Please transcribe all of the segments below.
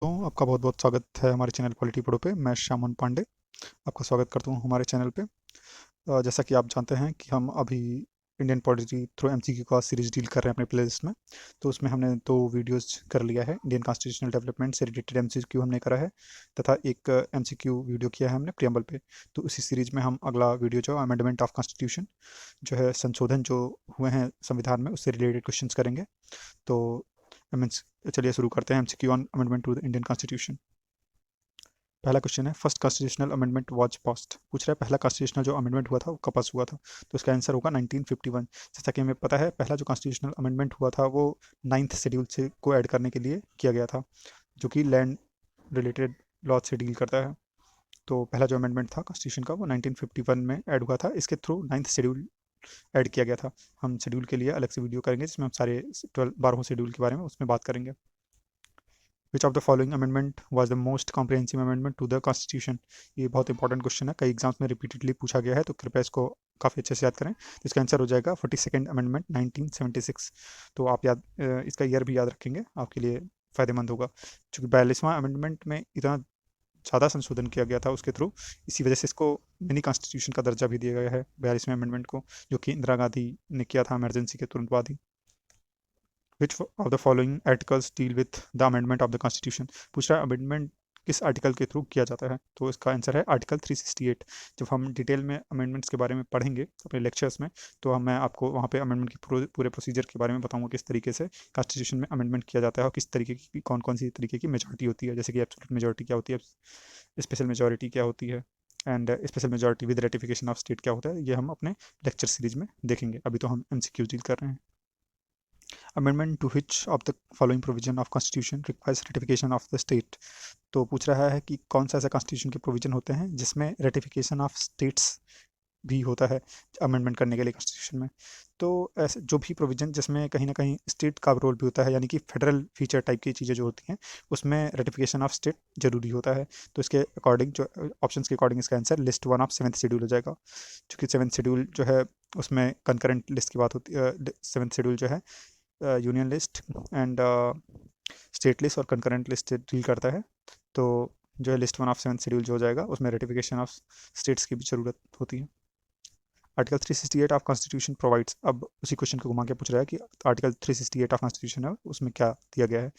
तो आपका बहुत-बहुत स्वागत है हमारे चैनल पॉलिटी पढ़ो पे। मैं श्यामन पांडे आपका स्वागत करता हूँ हमारे चैनल पे। जैसा कि आप जानते हैं कि हम अभी इंडियन पॉलिटी थ्रू एमसीक्यू का सीरीज डील कर रहे हैं अपने प्लेलिस्ट में। तो उसमें हमने 2 वीडियोज़ कर लिया है। इंडियन कॉन्स्टिट्यूशनल डेवलपमेंट से रिलेटेड एमसीक्यू हमने करा है तथा एक एमसीक्यू वीडियो किया है हमने प्रियम्बल पे। तो उसी सीरीज में हम अगला वीडियो जो अमेंडमेंट ऑफ कॉन्स्टिट्यूशन जो है संशोधन जो हुए हैं संविधान में उससे रिलेटेड क्वेश्चंस करेंगे। तो मीन्स चलिए शुरू करते हैं MCQ on amendment to the Indian constitution. पहला क्वेश्चन है first constitutional amendment was passed. पूछ रहा है पहला कॉन्स्टिट्यूशनल जो अमेंडमेंट हुआ था वो कब पास हुआ था। तो इसका आंसर होगा 1951। जैसा कि हमें पता है पहला जो कॉन्स्टिट्यूशनल अमेंडमेंट हुआ था वो 9th शेड्यूल से को ऐड करने के लिए किया गया था, जो कि लैंड रिलेटेड लॉ से डील करता है। तो पहला जो अमेंडमेंट था कॉन्स्टिट्यूशन का वो 1951 में ऐड हुआ था। इसके थ्रू 9th शेड्यूल ऐड किया गया था। हम शेड्यूल के लिए अलग से वीडियो करेंगे जिसमें हम सारे 12 शेड्यूल के बारे में उसमें बात करेंगे। Which of the following amendment was the most comprehensive amendment to the constitution. ये बहुत इंपॉर्टेंट क्वेश्चन है, कई एग्जाम्स में रिपीटेडली पूछा गया है, तो कृपया इसको काफ़ी अच्छे से याद करें। तो इसका आंसर हो जाएगा 42nd अमेंडमेंट 1976। तो आप इसका ईयर भी याद रखेंगे, आपके लिए फ़ायदेमंद होगा। चूँकि 42वां अमेंडमेंट में इतना ज़्यादा संशोधन किया गया था उसके थ्रू, इसी वजह से इसको मिनी कॉन्स्टिट्यूशन का दर्जा भी दिया गया है 42वें अमेंडमेंट को, जो कि इंदिरा गांधी ने किया था इमरजेंसी के तुरंत बाद ही। Which of the following articles deal with the amendment of the constitution. पूछ रहा है अमेंडमेंट किस आर्टिकल के थ्रू किया जाता है। तो इसका आंसर है आर्टिकल 368। जब हम डिटेल में अमेंडमेंट्स के बारे में पढ़ेंगे अपने लेक्चर्स में, तो मैं आपको वहाँ पे अमेंडमेंट की पूरे प्रोसीजर के बारे में बताऊंगा, किस तरीके से कॉन्स्टिट्यूशन में अमेंडमेंट किया जाता है और किस तरीके की कौन कौन सी तरीके की मेजोरिटी होती है, जैसे कि एब्सोल्यूट मेजोरिटी क्या होती है, स्पेशल मेजोरिटी क्या होती है, and special majority with ratification of state क्या होता है। ये हम अपने लेक्चर सीरीज में देखेंगे। अभी तो हम एमसीक्यू डील कर रहे हैं। Amendment to which of the following provision of constitution requires ratification of the state। तो पूछ रहा है कि कौन सा ऐसा कॉन्स्टिट्यूशन के प्रोविजन होते हैं जिसमें रेटिफिकेशन ऑफ स्टेट्स भी होता है अमेंडमेंट करने के लिए कॉन्स्टिट्यूशन में। तो ऐसे जो भी प्रोविजन जिसमें कहीं ना कहीं स्टेट का रोल भी होता है, यानी कि फेडरल फीचर टाइप की चीज़ें जो होती हैं उसमें रेटिफिकेशन ऑफ स्टेट जरूरी होता है। तो इसके अकॉर्डिंग जो ऑप्शंस के अकॉर्डिंग इसका answer list 1 of 7th schedule हो जाएगा। क्योंकि 7th शेड्यूल जो है उसमें कंकरेंट लिस्ट की बात होती है। 7th शेड्यूल जो है union list and state list और कंकरेंट लिस्ट से डील करता है। तो जो है लिस्ट 1 ऑफ 7th शेड्यूल जो हो जाएगा उसमें रेटिफिकेशन ऑफ स्टेट्स की भी ज़रूरत होती है। Article 368 of constitution provides. अब उसी क्वेश्चन को घुमा के पूछ रहा है कि आर्टिकल 368 ऑफ कॉन्स्टिट्यूशन है उसमें क्या दिया गया है।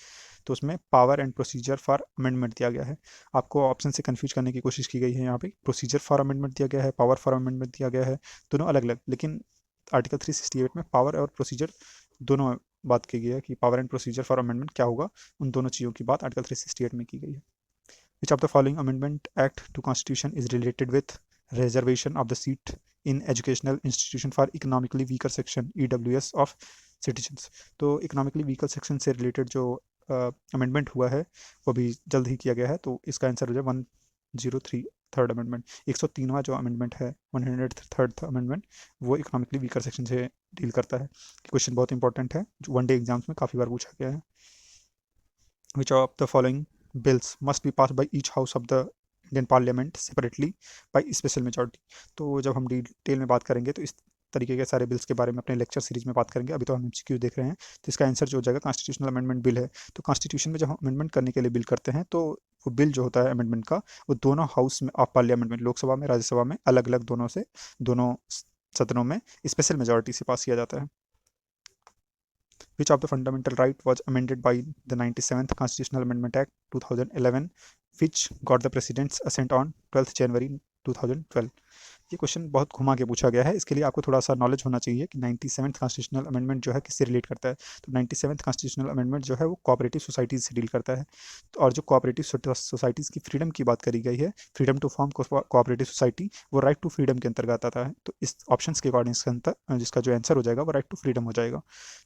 तो उसमें power and procedure for amendment दिया गया है। आपको ऑप्शन से कंफ्यूज करने की कोशिश की गई है यहाँ पे। प्रोसीजर फॉर अमेंडमेंट दिया गया है, पावर फॉर अमेंडमेंट दिया गया है, दोनों अलग अलग, लेकिन आर्टिकल 368 में पावर और प्रोसीजर दोनों बात की गई है कि power and procedure for amendment क्या होगा। उन दोनों चीज़ों की बात आर्टिकल 368 में की गई है। Which of the following amendment act to constitution is related with reservation of the seat in educational institution for economically weaker section EWS of citizens. तो इकोनॉमिकली वीकर सेक्शन से रिलेटेड जो अमेंडमेंट हुआ है वो भी जल्द ही किया गया है। तो इसका आंसर हो जाए 103 थर्ड अमेंडमेंट। 103वां जो अमेंडमेंट है 103rd अमेंडमेंट वो इकोनॉमिकली वीकर सेक्शन से डील करता है। क्वेश्चन बहुत इंपॉर्टेंट है जो वनडे एग्जाम्स में काफ़ी बार पूछा गया है। Which of the following bills must be pass by each house of the Indian parliament separately by special majority. तो जब हम डिटेल में बात करेंगे तो इस तरीके के सारे बिल्स के बारे में अपने लेक्चर सीरीज में बात करेंगे। अभी तो हम एमसीक्यू देख रहे हैं। तो इसका आंसर जो हो जाएगा कॉन्स्टिट्यूशनल अमेंडमेंट बिल है। तो कॉन्स्टिट्यूशन में जब हम अमेंडमेंट करने के लिए बिल करते हैं तो वो बिल जो होता है अमेंडमेंट का वो दोनों हाउस में ऑफ पार्लियामेंट में, लोकसभा में राज्यसभा में, अलग अलग दोनों सदनों में स्पेशल मेजॉरिटी से पास किया जाता है। Which of the fundamental right was amended by the 97th Constitutional Amendment Act 2011, which got the President's assent on 12th January 2012। ये क्वेश्चन बहुत घुमा के पूछा गया है, इसके लिए आपको थोड़ा सा नॉलेज होना चाहिए कि 97th कॉन्स्टिट्यूशनल अमेंडमेंट जो है किससे रिलेट करता है। तो 97th कॉन्स्टिट्यूशनल अमेंडमेंट जो है वो कोऑपरेटिव सोसाइटीज़ से डील करता है। तो और जो कोऑपरेटिव सोसाइटीज़ की फ्रीडम की बात करी गई है, freedom to form cooperative society, वो राइट टू फ्रीडम के अंतर्गत आता है। तो इस ऑप्शंस के अकॉर्डिंग जिसका जो आंसर हो जाएगा वो राइट टू फ्रीडम हो जाएगा।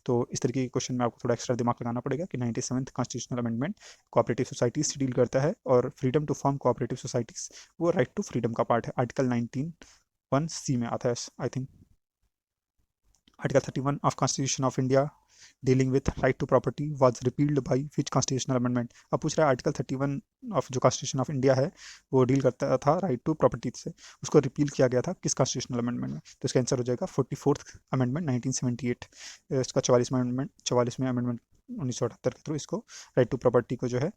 तो इस तरीके के क्वेश्चन में आपको थोड़ा एक्स्ट्रा दिमाग लगाना पड़ेगा कि 97th constitutional amendment cooperative societies से डील करता है और freedom to form cooperative societies वो राइट टू फ्रीडम का पार्ट है। आर्टिकल 19(1)(c) में आता है I think. Article 31 of constitution of India dealing with right to property was repealed by which constitutional amendment. अब पूछ रहा है आर्टिकल 31 ऑफ जो कॉन्स्टिट्यूशन ऑफ इंडिया है वो डील करता था राइट टू प्रॉपर्टी से, उसको रिपील किया गया था किस कॉन्स्टिट्यूशनल अमेंडमेंट में। तो इसका आंसर हो जाएगा 44th अमेंडमेंट 1978। इसका 44वें अमेंडमेंट 1978 के थ्रू इसको राइट टू प्रॉपर्टी को जो है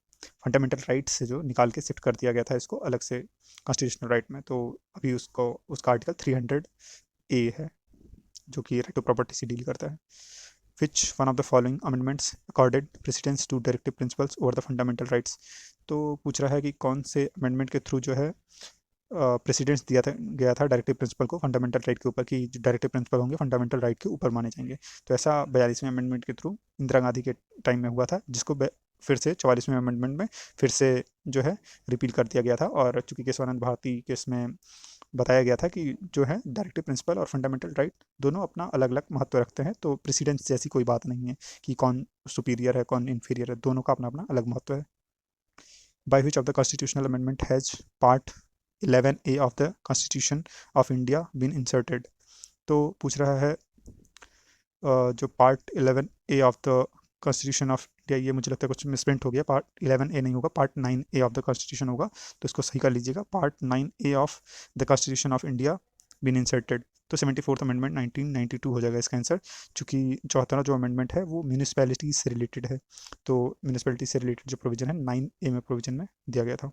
फंडामेंटल राइट से जो निकाल के शिफ्ट कर दिया गया था इसको अलग से कॉन्स्टिट्यूशनल राइट में। तो अभी उसका आर्टिकल 300A है जो कि राइट टू प्रॉपर्टी से डील करता है। Which one of the following amendments accorded precedence to directive principles over the fundamental rights। तो पूछ रहा है कि कौन से अमेंडमेंट के थ्रू जो है प्रेसिडेंस गया था डायरेक्टिव प्रिंसिपल को फंडामेंटल राइट के ऊपर, कि जो डायरेक्टिव प्रिंसिपल होंगे फंडामेंटल राइट के ऊपर माने जाएंगे। तो ऐसा 42वें अमेंडमेंट के थ्रू इंदिरा गांधी के टाइम में हुआ था, जिसको फिर से 44वें अमेंडमेंट में फिर से जो है रिपील कर दिया गया था। और चूंकि केशवानंद भारती केस में बताया गया था कि जो है डायरेक्टिव प्रिंसिपल और फंडामेंटल राइट दोनों अपना अलग अलग महत्व रखते हैं, तो प्रेसिडेंस जैसी कोई बात नहीं है कि कौन सुपीरियर है कौन इन्फीरियर है, दोनों का अपना अपना अलग महत्व है। By which of the constitutional amendment has part 11A of the constitution of India been inserted. तो पूछ रहा है जो part 11A of the constitution of India, ये मुझे लगता है कुछ मिसप्रिंट हो गया, पार्ट 11A नहीं होगा, part 9A of the constitution होगा, तो इसको सही कर लीजिएगा, part 9A of the constitution of India been inserted. तो 74th अमेंडमेंट 1992 हो जाएगा इसका आंसर, चूंकि 74वां जो अमेंडमेंट है वो म्यूनिसपैलिटी से रिलेटेड है, तो म्यूनिसपैलिटी से रिलेटेड जो प्रोविजन है 9A में प्रोविजन में दिया गया था।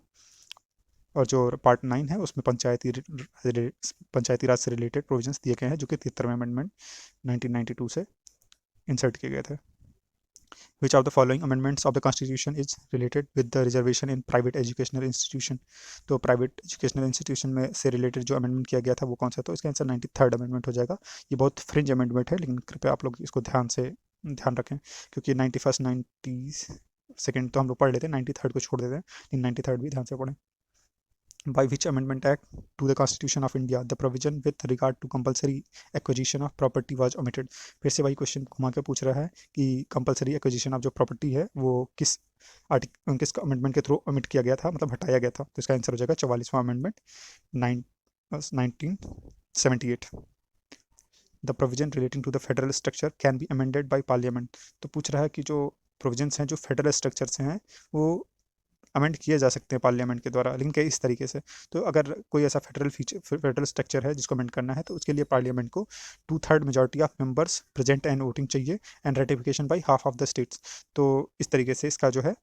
और जो पार्ट 9 है उसमें पंचायती राज से रिलेटेड प्रोविजंस दिए गए हैं, जो कि 73वें अमेंडमेंट 1992 से इंसर्ट किए गए थे। Which of the following amendments of the Constitution is related with the reservation in private educational institution। तो प्राइवेट एजुकेशनल इंस्टीट्यूशन में से रिलेटेड जो अमेंडमेंट किया गया था वो कौन सा, तो इसका आंसर 93rd अमेंडमेंट हो जाएगा। ये बहुत फ्रिंज अमेंडमेंट है, लेकिन कृपया आप लोग इसको ध्यान रखें, क्योंकि 91st 92nd तो हम लोग पढ़ लेते हैं, 93rd को छोड़ देते हैं, लेकिन 93rd भी ध्यान से पढ़ें। By which amendment act to the Constitution of India the provision with regard to compulsory acquisition of property was omitted। फिर से वही क्वेश्चन घुमा के पूछ रहा है कि कंपलसरी एक्विजिशन ऑफ जो प्रॉपर्टी है वो किस अमेंडमेंट के थ्रू ओमिट किया गया था, मतलब हटाया गया था। तो इसका आंसर हो जाएगा 44वां amendment 1978। The provision relating to the federal structure can be amended by parliament. तो पूछ रहा है कि जो प्रोविजंस हैं जो फेडरल स्ट्रक्चर से हैं वो अमेंड किए जा सकते हैं पार्लियामेंट के द्वारा, लेकिन इस तरीके से। तो अगर कोई ऐसा फेडरल स्ट्रक्चर है जिसको अमेंड करना है तो उसके लिए पार्लियामेंट को 2/3 majority of members present and voting चाहिए and ratification by half of the states. तो इस तरीके से इसका जो है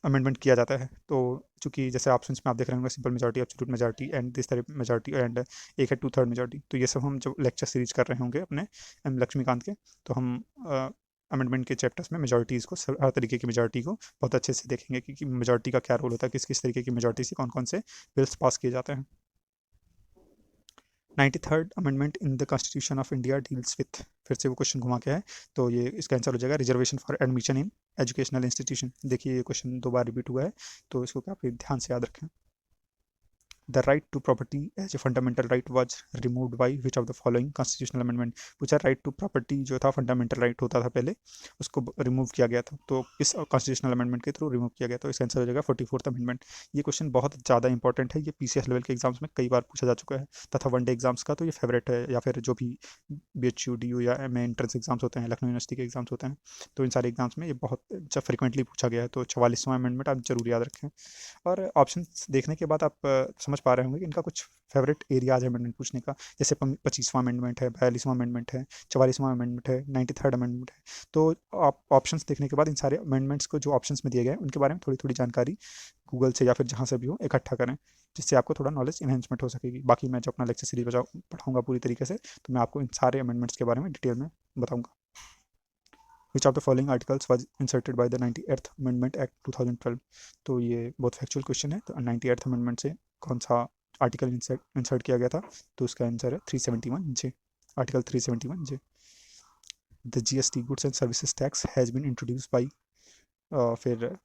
अमेंडमेंट किया जाता है। तो चूंकि जैसे ऑप्शंस में आप देख रहे होंगे simple majority, absolute majority and this तरह मेजॉरिटी एंड एक है 2/3 मेजॉरिटी, तो ये सब हम जब लेक्चर सीरीज कर रहे होंगे अपने एम लक्ष्मीकांत के, तो हम अमेंडमेंट के चैप्टर्स में मेजॉरिटीज़ को, हर तरीके की मेजॉरिटी को बहुत अच्छे से देखेंगे कि मेजॉरिटी का क्या रोल होता है, किस किस तरीके की मेजॉरिटी से कौन कौन से बिल्स पास किए जाते हैं। 93rd amendment in the constitution of India deals with, फिर से वो क्वेश्चन घुमा के है, तो ये इसका आंसर हो जाएगा reservation for admission in educational institution. देखिए ये क्वेश्चन 2 बार रिपीट हुआ है, तो इसको काफ़ी ध्यान से याद रखें। The right to property as a fundamental right was removed by which of the following constitutional amendment. पूछा राइट टू प्रॉपर्टी जो था फंडामेंटल राइट होता था पहले, उसको रिमूव किया गया था, तो किस कॉन्स्टिट्यूशनल अमेंडमेंट के थ्रू रिमूव किया गया, तो इसका आंसर हो जाएगा 44th अमेंडमेंट। ये क्वेश्चन बहुत ज़्यादा इंपॉर्टेंट है, ये पीसीएस लेवल के एग्जाम्स में कई बार पूछा जा चुका है, तथा वनडे एग्जाम्स का तो ये फेवरेट है, या फिर जो भी BHU DU या MA एंट्रेंस एग्जाम्स होते हैं, लखनऊ यूनिवर्सिटी के एग्जाम्स होते हैं, तो इन सारे एग्जाम्स में ये बहुत फ्रिक्वेंटली पूछा गया है। तो 44वां अमेंडमेंट आप जरूर याद रखें। और ऑप्शन देखने के बाद आप समझ पा रहे होंगे कि इनका कुछ फेवरेट एरियाज है अमेंडमेंट पूछने का, जैसे 25वां अमेंडमेंट है, 42वां अमेंडमेंट है, 44वां अमेंडमेंट है, 93rd अमेंडमेंट है। तो आप ऑप्शंस देखने के बाद इन सारे अमेंडमेंट्स को जो ऑप्शंस में दिए गए हैं उनके बारे में थोड़ी थोड़ी जानकारी गूगल से या फिर जहाँ से भी हो इकट्ठा करें, जिससे आपको थोड़ा नॉलेज इन्हेंसमेंट हो सकेगी। बाकी मैं जब अपना लेक्चर सीरीज पढ़ाऊंगा पूरी तरीके से, तो मैं आपको इन सारे अमेंडमेंट्स के बारे में डिटेल में बताऊंगा। विच of the following articles was inserted by the 98th amendment act 2012। तो ये बहुत फैक्चुअल क्वेश्चन है, तो 98th अमेंडमेंट से कौन सा आर्टिकल इंसर्ट किया गया था, तो उसका आंसर है 371J, article 371J। The GST goods and services tax has been introduce by, फिर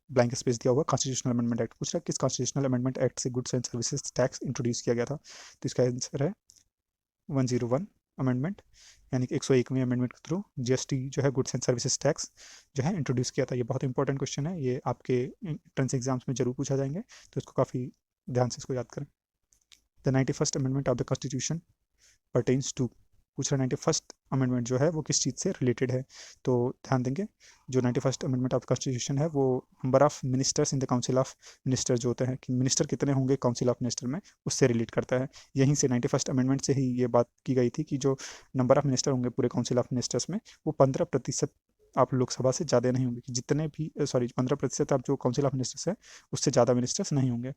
ब्लैंक स्पेस दिया हुआ कॉन्स्टिट्यूशनल अमेंडमेंट एक्ट। पूछ रहा है किस कॉन्स्टिट्यूशनल अमेंडमेंट एक्ट से goods and services tax introduce किया गया था, तो इसका आंसर है 101 अमेंडमेंट, यानी कि 101वें अमेंडमेंट के थ्रू GST जो है गुड्स एंड सर्विसेज टैक्स जो है इंट्रोड्यूस किया था। ये बहुत इंपॉर्टेंट क्वेश्चन है, ये आपके एंट्रेंस एग्जाम्स में जरूर पूछा जाएंगे, तो इसको काफ़ी ध्यान से इसको याद करें। The 91st amendment of the constitution pertains to, पूछ रहा है 91st अमेंडमेंट जो है वो किस चीज़ से रिलेटेड है। तो ध्यान देंगे, जो 91st अमेंडमेंट ऑफ कॉन्स्टिट्यूशन है वो number of ministers in the council of minister जो होते हैं कि मिनिस्टर कितने होंगे काउंसिल ऑफ मिनिस्टर में, उससे रिलेट करता है। यहीं से 91st अमेंडमेंट से ही ये बात की गई थी कि जो नंबर ऑफ मिनिस्टर होंगे पूरे काउंसिल ऑफ मिनिस्टर्स में वो 15% आप लोकसभा से ज़्यादा नहीं होंगे, कि जितने भी 15% आप जो काउंसिल ऑफ मिनिस्टर्स है उससे ज़्यादा मिनिस्टर्स नहीं होंगे।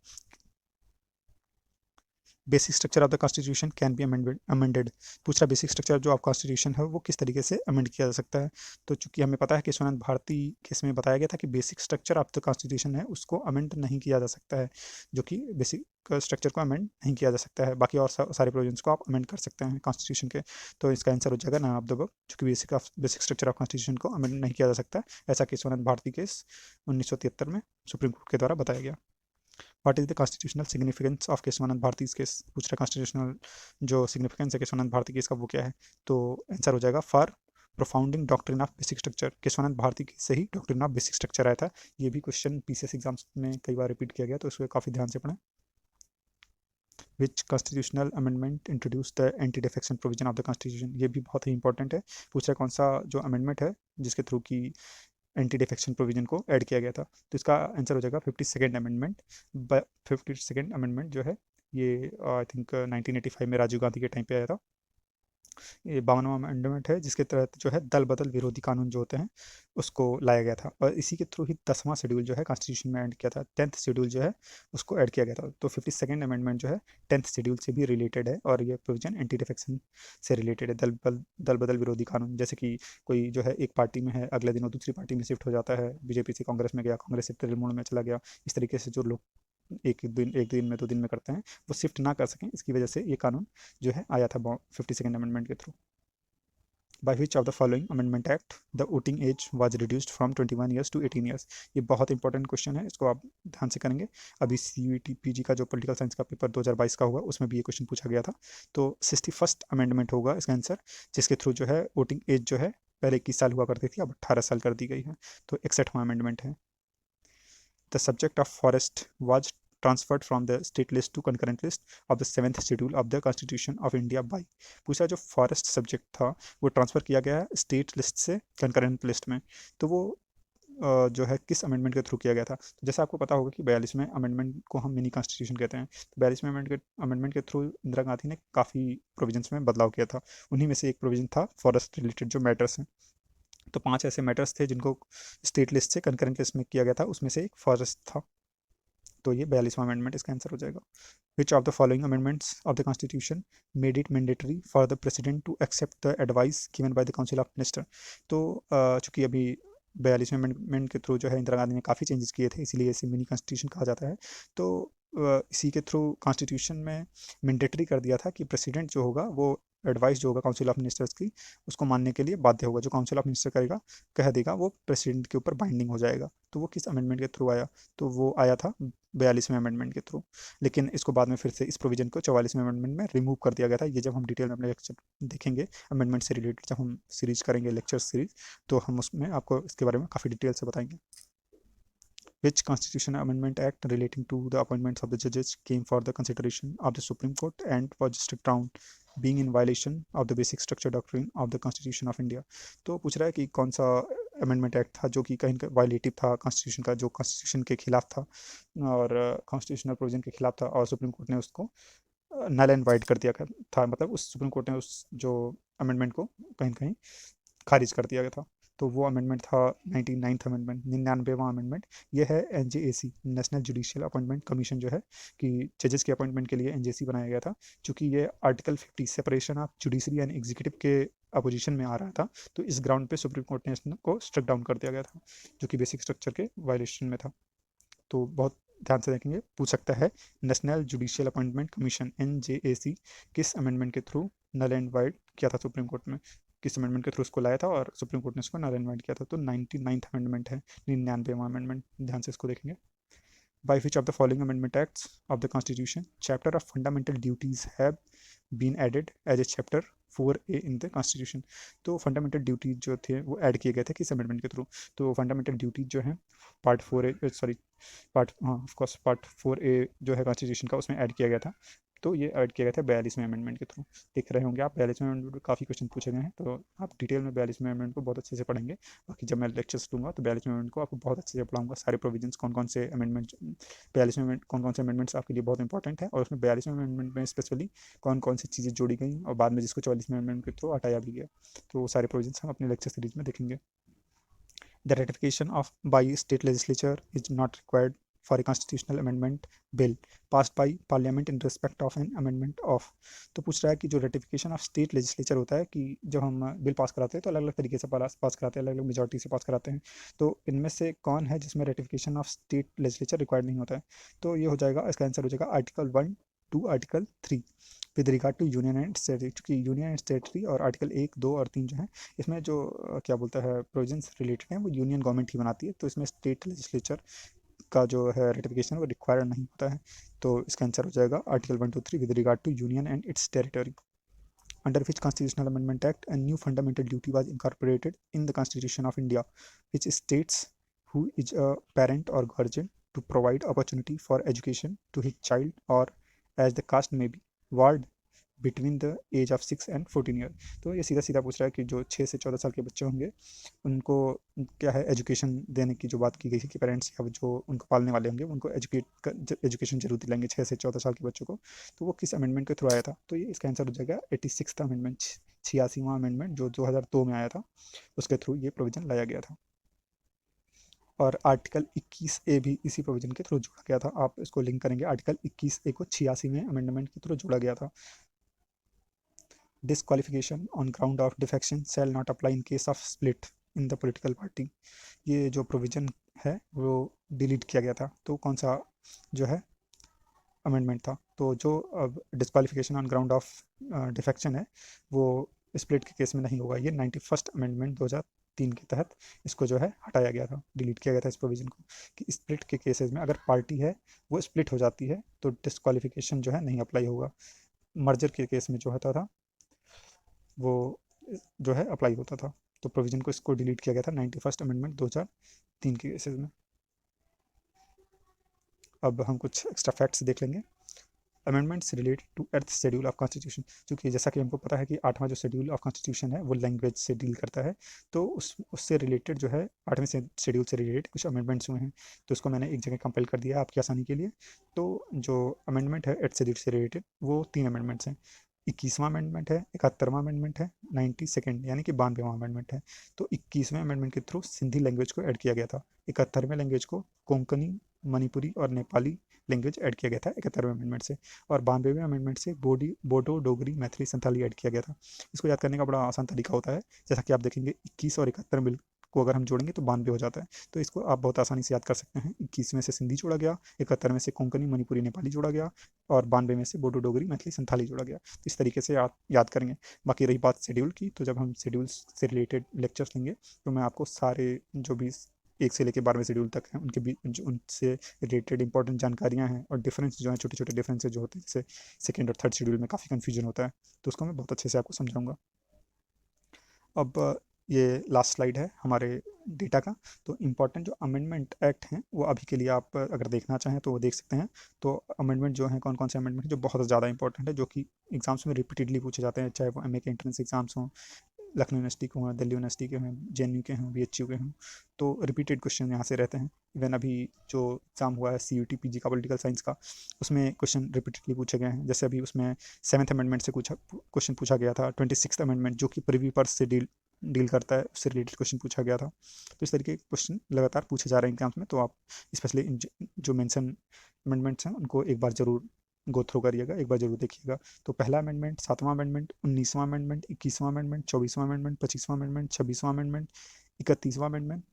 Basic structure of the constitution can be amended. पूछ रहा बेसिक स्ट्रक्चर जो आप कॉन्स्टिट्यूशन है वो किस तरीके से अमेंड किया जा सकता है। तो चूंकि हमें पता है कि सोनंद भारती केस में बताया गया था कि basic structure of the constitution है उसको अमेंड नहीं किया जा सकता है, जो कि बेसिक स्ट्रक्चर को अमेंड नहीं किया जा सकता है, बाकी और सारे प्रोविजंस को आप अमेंड कर सकते हैं कॉन्स्टिट्यूशन के। तो इसका आंसर हो जाएगा ना आप दबो, चूंकि बेसिक स्ट्रक्चर ऑफ कॉन्स्टिट्यूशन को अमेंड नहीं किया जा सकता, ऐसा कि सोनंद भारती केस 1973 में सुप्रीम कोर्ट के द्वारा बताया गया। What is the constitutional significance of Kesavananda Bharati case. पूछ रहा कॉन्स्टिट्यूशनल जो सिग्निफिकेंस है केशवानंद भारती केस का वो क्या है। तो आंसर हो जाएगा for propounding doctrine of basic structure. Kesavananda Bharati case से ही डॉक्ट्रिन ऑफ बेसिक स्ट्रक्चर आया था। ये भी क्वेश्चन पीसीएस एग्जाम्स में कई बार रिपीट किया गया, तो इसको काफ़ी ध्यान से पढ़ें। Which constitutional amendment introduce the anti defection provision of the constitution. ये भी बहुत ही इंपॉर्टेंट है। पूछ रहा कौन सा जो अमेंडमेंट है जिसके थ्रू की एंटी डिफेक्शन प्रोविजन को ऐड किया गया था। तो इसका आंसर हो जाएगा 52nd अमेंडमेंट। 52nd अमेंडमेंट जो है ये आई थिंक 1985 में राजीव गांधी के टाइम पे आया था। ये 52वां अमेंडमेंट है जिसके तहत जो है दल बदल विरोधी कानून जो होते हैं उसको लाया गया था, और इसी के थ्रू ही 10वां शेड्यूल जो है कॉन्स्टिट्यूशन में ऐड किया था। 10th शेड्यूल जो है उसको ऐड किया गया था। तो 52nd अमेंडमेंट जो है 10th शेड्यूल से भी रिलेटेड है, और ये प्रोविजन एंटी डिफेक्शन से रिलेटेड है। दल बदल विरोधी कानून, जैसे कि कोई जो है एक पार्टी में है अगले दिन वो दूसरी पार्टी में शिफ्ट हो जाता है, बीजेपी से कांग्रेस में गया, कांग्रेस से तृणमूल में चला गया, इस तरीके से जो लोग एक दिन में 2 दिन में करते हैं वो शिफ्ट ना कर सकें, इसकी वजह से ये कानून जो है आया था 52nd अमेंडमेंट के through. By which of the following amendment act the voting age was reduced from 21 years to 18 years। ये बहुत इंपॉर्टेंट क्वेश्चन है, इसको आप ध्यान से करेंगे। अभी सीयूईटी पीजी का जो पॉलिटिकल साइंस का पेपर 2022 का हुआ उसमें भी ये क्वेश्चन पूछा गया था। तो 61st अमेंडमेंट होगा इसका आंसर, जिसके थ्रू जो है वोटिंग एज जो है पहले 21 साल हुआ करती थी, अब 18 साल कर दी गई है। तो 61वां अमेंडमेंट है। The subject of forest was transferred from the state list to concurrent list of the 7th schedule of the Constitution of India by। पूछा जो फॉरेस्ट सब्जेक्ट था वो ट्रांसफ़र किया गया है स्टेट लिस्ट से कंकरेंट लिस्ट में। तो वो जो है किस अमेंडमेंट के थ्रू किया गया था। तो जैसे आपको पता होगा कि 42वें अमेंडमेंट को हम मिनी कॉन्स्टिट्यूशन कहते हैं। तो 42वें अमेंडमेंट के थ्रू इंदिरा गांधी ने काफ़ी प्रोविजंस में बदलाव किया था। उन्हीं में से एक प्रोविजन था फॉरेस्ट रिलेटेड जो मैटर्स हैं। तो 5 ऐसे मैटर्स थे जिनको स्टेट लिस्ट से कंकरेंट लिस्ट में किया गया था, उसमें से एक फॉरेस्ट था। तो ये 42वां अमेंडमेंट इसका आंसर हो जाएगा। Which of the following amendments of the constitution made it mandatory for the president to accept the advice given by the council of minister. तो चूंकि अभी 42वें अमेंडमेंट के थ्रू जो है इंदिरा गांधी ने काफ़ी चेंजेस किए थे, इसीलिए इसे मिनी कॉन्स्टिट्यूशन कहा जाता है। तो इसी के थ्रू कॉन्स्टिट्यूशन में मैंडेटरी कर दिया था कि प्रेसिडेंट जो होगा वो एडवाइस जो होगा काउंसिल ऑफ मिनिस्टर्स की उसको मानने के लिए बाध्य होगा। जो काउंसिल ऑफ मिनिस्टर करेगा कह देगा वो प्रेसिडेंट के ऊपर बाइंडिंग हो जाएगा। तो वो किस अमेंडमेंट के थ्रू आया, तो वो आया था 42वें अमेंडमेंट के थ्रू। लेकिन इसको बाद में फिर से इस प्रोविजन को 44वें अमेंडमेंट में रिमूव कर दिया गया था। ये जब हम डिटेल में अपने लेक्चर देखेंगे अमेंडमेंट से रिलेटेड, जब हम सीरीज करेंगे लेक्चर सीरीज, तो हम उसमें आपको इसके बारे में काफ़ी डिटेल से बताएंगे। Which constitutional amendment act relating to the appointments of the judges came for the consideration of the Supreme Court and was struck down being in violation of the basic structure doctrine of the Constitution of India। तो पूछ रहा है कि कौन सा amendment act था जो कि कहीं वायलेटिव था कॉन्स्टिट्यूशन का, जो कॉन्स्टिट्यूशन के खिलाफ था और कॉन्स्टिट्यूशनल प्रोविजन के खिलाफ था, और सुप्रीम कोर्ट ने उसको नल एंड वाइड कर दिया था। मतलब उस सुप्रीम कोर्ट ने उस जो अमेंडमेंट को कहीं कहीं खारिज कर दिया गया था। तो वो अमेंडमेंट था 99th अमेंडमेंट, 99वां अमेंडमेंट। ये है NJAC, national judicial appointment commission, जो है कि जजेस के अपॉइंटमेंट के लिए एनजेसी बनाया गया था। चूंकि ये article 50 separation of judiciary and executive के अपोजिशन में आ रहा था, तो इस ग्राउंड पे सुप्रीम कोर्ट ने इसको स्ट्रक डाउन कर दिया गया था, जो कि बेसिक स्ट्रक्चर के वायलेशन में था। तो बहुत ध्यान से देखेंगे, पूछ सकता है national judicial appointment commission NJAC किस अमेंडमेंट के थ्रू नल एंड वाइड किया था सुप्रीम कोर्ट में, किस अमेंडमेंट के थ्रू उसको लाया था और सुप्रीम कोर्ट ने उसको नल एंड वाइड किया था। तो 99th अमेंडमेंट है, 99वां अमेंडमेंट। ध्यान से इसको देखेंगे। By which of the following amendment acts of the Constitution chapter of fundamental duties have been added as a chapter 4A in the Constitution। तो फंडामेंटल ड्यूटीज जो थे वो ऐड किए गए थे किस अमेंडमेंट के थ्रू। तो फंडामेंटल ड्यूटीज जो है पार्ट 4A जो है कॉन्स्टिट्यूशन का उसमें ऐड किया गया था तो ये ऐड किया गया था 42वें अमेंडमेंट के थ्रू। देख रहे होंगे आप 42वें अमेंडमेंट में काफ़ी क्वेश्चन पूछे गए हैं, तो आप डिटेल में 42वें अमेंडमेंट को बहुत अच्छे से पढ़ेंगे। बाकी जब मैं लेक्चर्स दूंगा तो 42वें अमेंडमेंट को आपको बहुत अच्छे से पढ़ाऊंगा, सारे प्रोविजंस कौन कौन से अमेंडमेंट 42वें अमेंडमेंट कौन कौन से अमेंडमेंट्स आपके लिए बहुत इंपॉर्टेंट है, और उसमें 42वें अमेंडमेंट में स्पेशली कौन कौन सी चीज़ें जोड़ी गई और बाद में जिसको 44वें अमेंडमेंट के थ्रू हटाया भी गया। तो वो सारे प्रोविजंस हम अपने लेक्चर सीरीज में देखेंगे। The ratification of by state legislature is not required for a constitutional amendment bill passed by parliament in respect of an amendment of। तो पूछ रहा है कि जो रेटिफिकेशन ऑफ स्टेट लेजिस्लेचर होता है कि जब हम बिल पास कराते हैं तो अलग अलग तरीके से पास कराते हैं, अलग अलग मेजोरिटी से पास कराते हैं, तो इनमें से कौन है जिसमें ratification of state legislature required नहीं होता है। तो ये हो जाएगा, इसका आंसर हो जाएगा article 1 to article 3 with regard to union and territory. क्योंकि यूनियन एंड टेरिटरी और आर्टिकल 1, 2 और 3 जो है, इसमें जो क्या बोलता है प्रोविजंस रिलेटेड हैं वो यूनियन गवर्नमेंट ही बनाती है, तो इसमें स्टेट लेजिस्लेचर का जो है रेटिफिकेशन वो रिक्वायर्ड नहीं होता है। तो इसका आंसर हो जाएगा article 1 to 3 with regard to union and its territory. Under which Constitutional Amendment Act, a new fundamental duty was incorporated in the Constitution of India, which states who is a parent or guardian to provide opportunity for education to his child or as the caste may be ward between the age of 6 and 14 year. तो ये सीधा सीधा पूछ रहा है कि जो 6 से 14 साल के बच्चे होंगे उनको क्या है एजुकेशन देने की जो बात की गई है कि पेरेंट्स या जो उनको पालने वाले होंगे उनको एजुकेशन जरूर दिलाएंगे 6 से 14 साल के बच्चों को। तो वो किस अमेंडमेंट के थ्रू आया था, तो ये इसका आंसर हो जाएगा 86वां अमेंडमेंट, 86वां अमेंडमेंट जो 2002 में आया था, उसके थ्रू ये प्रोविजन लाया गया था। और आर्टिकल 21A भी इसी प्रोविजन के थ्रू जोड़ा गया था। आप इसको लिंक करेंगे, आर्टिकल 21A को 86वें अमेंडमेंट के थ्रू जोड़ा गया था। Disqualification on ground of defection shall not apply in case of split in the political party. ये जो प्रोविजन है वो डिलीट किया गया था, तो कौन सा जो है अमेंडमेंट था। तो जो अब disqualification on ground of defection है वो स्प्लिट के केस में नहीं होगा। ये 91st अमेंडमेंट 2003 के तहत इसको जो है हटाया गया था, डिलीट किया गया था इस प्रोविजन को, कि स्प्लिट के केसेस में अगर पार्टी है वो स्प्लिट हो जाती है तो डिसक्वालिफिकेशन जो है नहीं अप्लाई होगा। मर्जर के केस में जो होता था वो जो है अप्लाई होता था। तो प्रोविजन को इसको डिलीट किया गया था 91st अमेंडमेंट 2003 के केसेस में। अब हम कुछ एक्स्ट्रा फैक्ट्स देख लेंगे। Amendments related to eighth schedule of constitution, क्योंकि जैसा कि हमको पता है कि 8वां जो शेड्यूल ऑफ कॉन्स्टिट्यूशन है वो लैंग्वेज से डील करता है, तो उससे रिलेटेड जो है 8वें शेड्यूल से रिलेटेड कुछ अमेंडमेंट्स हुए हैं, तो उसको मैंने एक जगह कंपाइल कर दिया है आपकी आसानी के लिए। तो जो अमेंडमेंट है एर्थ शेड्यूल से रिलेटेड वो 3 अमेंडमेंट्स हैं। 21वां अमेंडमेंट है, 71वां अमेंडमेंट है, 92nd यानी कि 92वां अमेंडमेंट है। तो 21वें अमेंडमेंट के थ्रू सिंधी लैंग्वेज को ऐड किया गया था। 71वें लैंग्वेज को कोंकणी, मणिपुरी और नेपाली लैंग्वेज ऐड किया गया था 71वें अमेंडमेंट से। और 92वें अमेंडमेंट से बोडो, डोगरी, मैथिली, संथाली ऐड किया गया था। इसको याद करने का बड़ा आसान तरीका होता है, जैसा कि आप देखेंगे 21 और 71 मिल को अगर हम जोड़ेंगे तो 92 हो जाता है। तो इसको आप बहुत आसानी से याद कर सकते हैं। 21 में से सिंधी जोड़ा गया, 71 में से कोंकणी, मणिपुरी, नेपाली जोड़ा गया और 92 में से बोडो, डोगरी, मैथिली, संथाली जोड़ा गया। तो इस तरीके से आप याद करेंगे। बाकी रही बात शेड्यूल की, तो जब हम शेड्यूल से रिलेटेड लेक्चर्स लेंगे तो मैं आपको सारे जो भी 1 से लेकर 12वें शेड्यूल तक हैं उनके भी जो उनसे रिलेटेड इंपॉर्टेंट जानकारियां हैं और डिफरेंस जो हैं, छोटे छोटे डिफरेंसेज जो होते हैं, जैसे सेकेंड और थर्ड शेड्यूल में काफ़ी कन्फ्यूजन होता है, तो उसको मैं बहुत अच्छे से आपको समझाऊंगा। अब ये लास्ट स्लाइड है हमारे डेटा का। तो इम्पॉर्टेंट जो अमेंडमेंट एक्ट हैं वो अभी के लिए आप अगर देखना चाहें तो वो देख सकते हैं। तो अमेंडमेंट जो हैं कौन कौन से अमेंडमेंट हैं जो बहुत ज़्यादा इंपॉर्टेंट है, जो कि एग्जाम्स में रिपीटेडली पूछे जाते हैं, चाहे वो एमए के एंट्रेंस एग्जाम्स हों, लखनऊ यूनिवर्सिटी के हों, दिल्ली यूनिवर्सिटी के हों, जेएनयू के हों, बीएचयू के हों, तो रिपीटेड क्वेश्चन यहाँ से रहते हैं। इवन अभी जो एग्ज़ाम हुआ है सीयूटी पीजी का पॉलिटिकल साइंस का, उसमें क्वेश्चन रिपीटेडली पूछे गए हैं। जैसे अभी उसमें 7th अमेंडमेंट से क्वेश्चन पूछा गया था, 26th अमेंडमेंट जो कि प्रीवी पर्स से डील करता है उससे रिलेटेड क्वेश्चन पूछा गया था। तो इस तरीके के क्वेश्चन लगातार पूछे जा रहे हैं एग्जाम्स में, तो आप स्पेशली जो मेंशन अमेंडमेंट्स हैं उनको एक बार जरूर गो थ्रू करिएगा, एक बार जरूर देखिएगा। तो पहला अमेंडमेंट, 7वां अमेंडमेंट, 19वां अमेंडमेंट, 21वां अमेंडमेंट, 24वां अमेंडमेंट, 25वां अमेंडमेंट, 26वां अमेंडमेंट, 31वां अमेंडमेंट,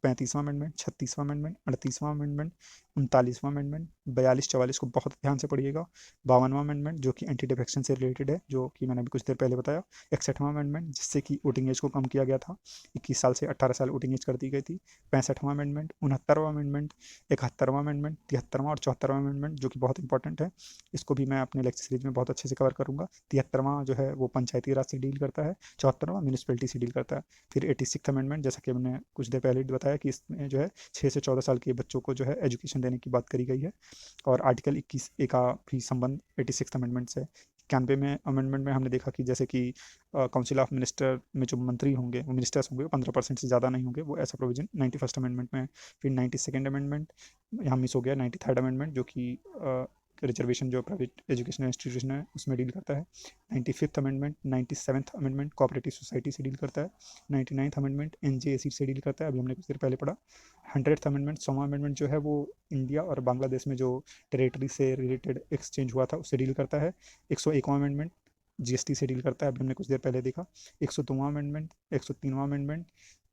35वां अमेंडमेंट, 36वां अमेंडमेंट, 38वां अमेंडमेंट, 39वां अमेंडमेंट, 42-44 को बहुत ध्यान से पढ़िएगा। 52वां अमेंडमेंट जो कि एंटी डिफेक्शन से रिलेटेड है, जो कि मैंने अभी कुछ देर पहले बताया। 61वां अमेंडमेंट जिससे कि वोटिंग एज को कम किया गया था, 21 साल से 18 साल वोटिंग एज कर दी गई थी। 65वां अमेंडमेंट, 69वां अमेंडमेंट, 71वां अमेंडमेंट, 73वां और 74वां अमेंडमेंट जो कि बहुत इंपॉर्टेंट है, इसको भी मैं अपने लेक्चर सीरीज में बहुत अच्छे से कवर करूँगा। 73वां जो है वो पंचायती राज से डील करता है, 74वां म्यूनिसिपलिटी से डील करता है। फिर 86th अमेंडमेंट जैसा कि मैंने कुछ देर पहले बताया है कि इसमें जो है 6 से 14 साल के बच्चों को जो है एजुकेशन देने की बात करी गई है। और आर्टिकल 21A का भी संबंध 86 अमेंडमेंट से। 91वें अमेंडमेंट में हमने देखा कि जैसे कि काउंसिल ऑफ मिनिस्टर में जो मंत्री होंगे, वो मिनिस्टर्स होंगे, वो 15% से ज़्यादा नहीं होंगे, वो ऐसा प्रोविजन 91st अमेंडमेंट में है। फिर 92nd अमेंडमेंट यहाँ मिस हो गया, 93rd अमेंडमेंट जो कि रिजर्वेशन जो प्राइवेट एजुकेशनल इंस्टीट्यूशन है उसमें डील करता है। 95th amendment, 97th amendment cooperative society से डील करता है। 99th अमेंडमेंट एनजेएसी से डील करता है, अभी हमने कुछ देर पहले पढ़ा। 100th अमेंडमेंट, 100वां अमेंडमेंट जो है वो इंडिया और बांग्लादेश में जो टेरिटरी से रिलेटेड एक्सचेंज हुआ था उससे डील करता है। 101वां अमेंडमेंट जीएसटी से डील करता है, अभी हमने कुछ देर पहले देखा। 102वां अमेंडमेंट, 103वां अमेंडमेंट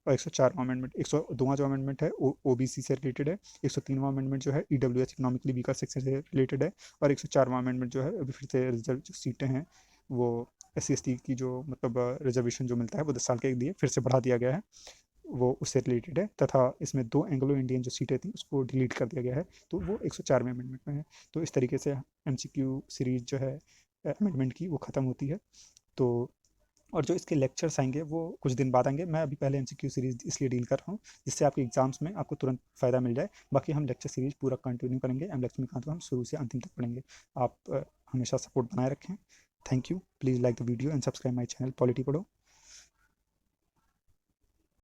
और 104वां अमेंडमेंट। 102वां जो अमेंडमेंट है वो ओबीसी से रिलेटेड है। 103वां अमेंडमेंट जो है ईडब्ल्यूएस इकोनॉमिकली वीकर सेक्शन से रिलेटेड है। और 104वां अमेंडमेंट जो है अभी फिर से रिजर्व जो सीटें हैं वो SC/ST की जो मतलब रिजर्वेशन जो मिलता है वो 10 साल के लिए फिर से बढ़ा दिया गया है, वो उससे रिलेटेड है। तथा इसमें 2 एंग्लो इंडियन जो सीटें थी उसको डिलीट कर दिया गया है, तो वो 104वें अमेंडमेंट में है। तो इस तरीके से MCQ सीरीज जो है अमेंडमेंट की वो ख़त्म होती है। तो और जो इसके लेक्चर्स आएंगे वो कुछ दिन बाद आएंगे। मैं अभी पहले MCQ सीरीज इसलिए डील कर रहा हूँ जिससे आपके एग्जाम्स में आपको तुरंत फ़ायदा मिल जाए। बाकी हम लेक्चर सीरीज पूरा कंटिन्यू करेंगे, लक्ष्मीकांत को हम शुरू से अंतिम तक पढ़ेंगे। आप हमेशा सपोर्ट बनाए रखें। Thank you. Please like the video and subscribe my channel polity पढ़ो।